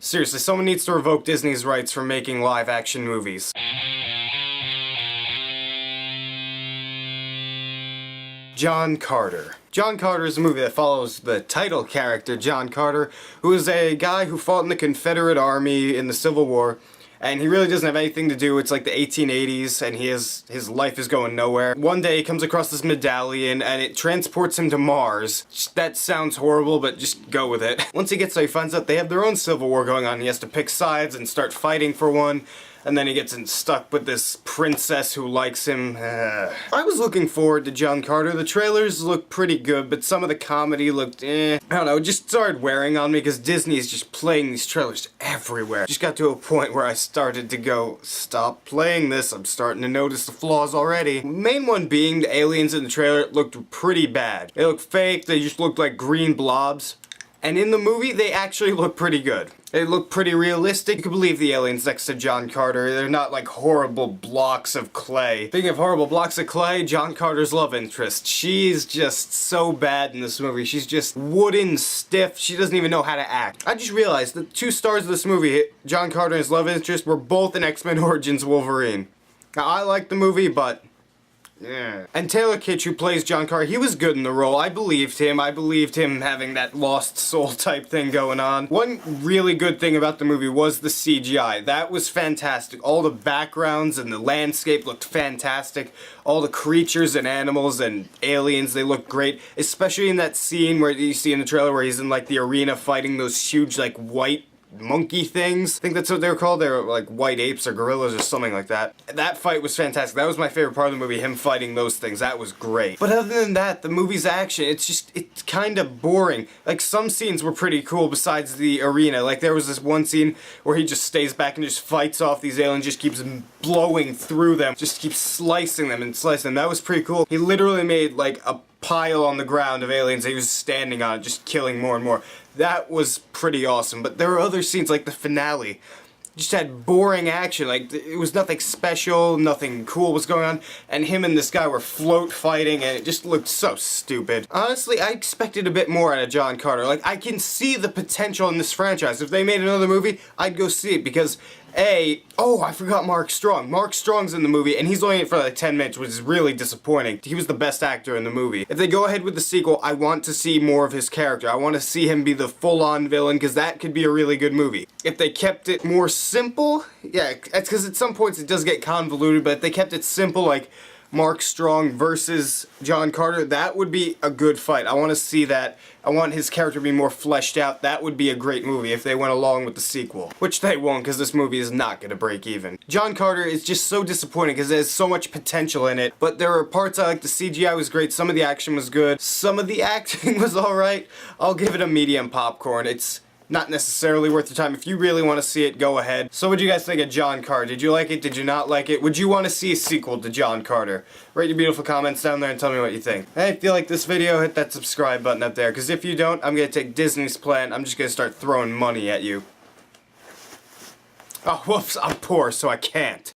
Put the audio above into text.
Seriously, someone needs to revoke Disney's rights from making live-action movies. John Carter. John Carter is a movie that follows the title character, John Carter, who is a guy who fought in the Confederate Army in the Civil War, and he really doesn't have anything to do. It's like the 1880s, and his life is going nowhere. One day he comes across this medallion, and it transports him to Mars. That sounds horrible, but just go with it. Once he gets there, he finds out they have their own Civil War going on. He has to pick sides and start fighting for one. And then he gets stuck with this princess who likes him. I was looking forward to John Carter. The trailers looked pretty good, but some of the comedy looked I don't know, it just started wearing on me because Disney is just playing these trailers everywhere. Just got to a point where I started to go, stop playing this, I'm starting to notice the flaws already. Main one being the aliens in the trailer looked pretty bad. They looked fake, they just looked like green blobs. And in the movie, they actually look pretty good. They look pretty realistic. You can believe the aliens next to John Carter. They're not like horrible blocks of clay. Speaking of horrible blocks of clay, John Carter's love interest. She's just so bad in this movie. She's just wooden, stiff. She doesn't even know how to act. I just realized the two stars of this movie, John Carter and his love interest, were both in X-Men Origins Wolverine. Now, I like the movie, but yeah. And Taylor Kitsch, who plays John Carter, he was good in the role. I believed him. I believed him having that lost soul type thing going on. One really good thing about the movie was the CGI. That was fantastic. All the backgrounds and the landscape looked fantastic. All the creatures and animals and aliens, they looked great. Especially in that scene where you see in the trailer where he's in like the arena fighting those huge like white monkey things. I think that's what they were called. They were like white apes or gorillas or something like that. That fight was fantastic. That was my favorite part of the movie, him fighting those things. That was great. But other than that, the movie's action, it's kind of boring. Like, some scenes were pretty cool besides the arena. Like, there was this one scene where he just stays back and just fights off these aliens, just keeps blowing through them, just keeps slicing them and slicing them. That was pretty cool. He literally made like a pile on the ground of aliens that he was standing on, just killing more and more. That was pretty awesome. But there were other scenes, like the finale, just had boring action. Like, it was nothing special, nothing cool was going on, and him and this guy were float fighting, and it just looked so stupid. Honestly, I expected a bit more out of John Carter. Like, I can see the potential in this franchise. If they made another movie, I'd go see it, because I forgot Mark Strong. Mark Strong's in the movie, and he's only in it for like 10 minutes, which is really disappointing. He was the best actor in the movie. If they go ahead with the sequel, I want to see more of his character. I want to see him be the full-on villain, because that could be a really good movie. If they kept it more simple, yeah, it's because at some points it does get convoluted, but if they kept it simple, like Mark Strong versus John Carter, that would be a good fight. I want to see that. I want his character to be more fleshed out. That would be a great movie if they went along with the sequel. Which they won't, because this movie is not going to break even. John Carter is just so disappointing because there's so much potential in it. But there are parts I like. The CGI was great. Some of the action was good. Some of the acting was alright. I'll give it a medium popcorn. It's not necessarily worth your time. If you really want to see it, go ahead. So what do you guys think of John Carter? Did you like it? Did you not like it? Would you want to see a sequel to John Carter? Write your beautiful comments down there and tell me what you think. Hey, if you like this video, hit that subscribe button up there, because if you don't, I'm going to take Disney's plan. I'm just going to start throwing money at you. Oh, whoops, I'm poor, so I can't.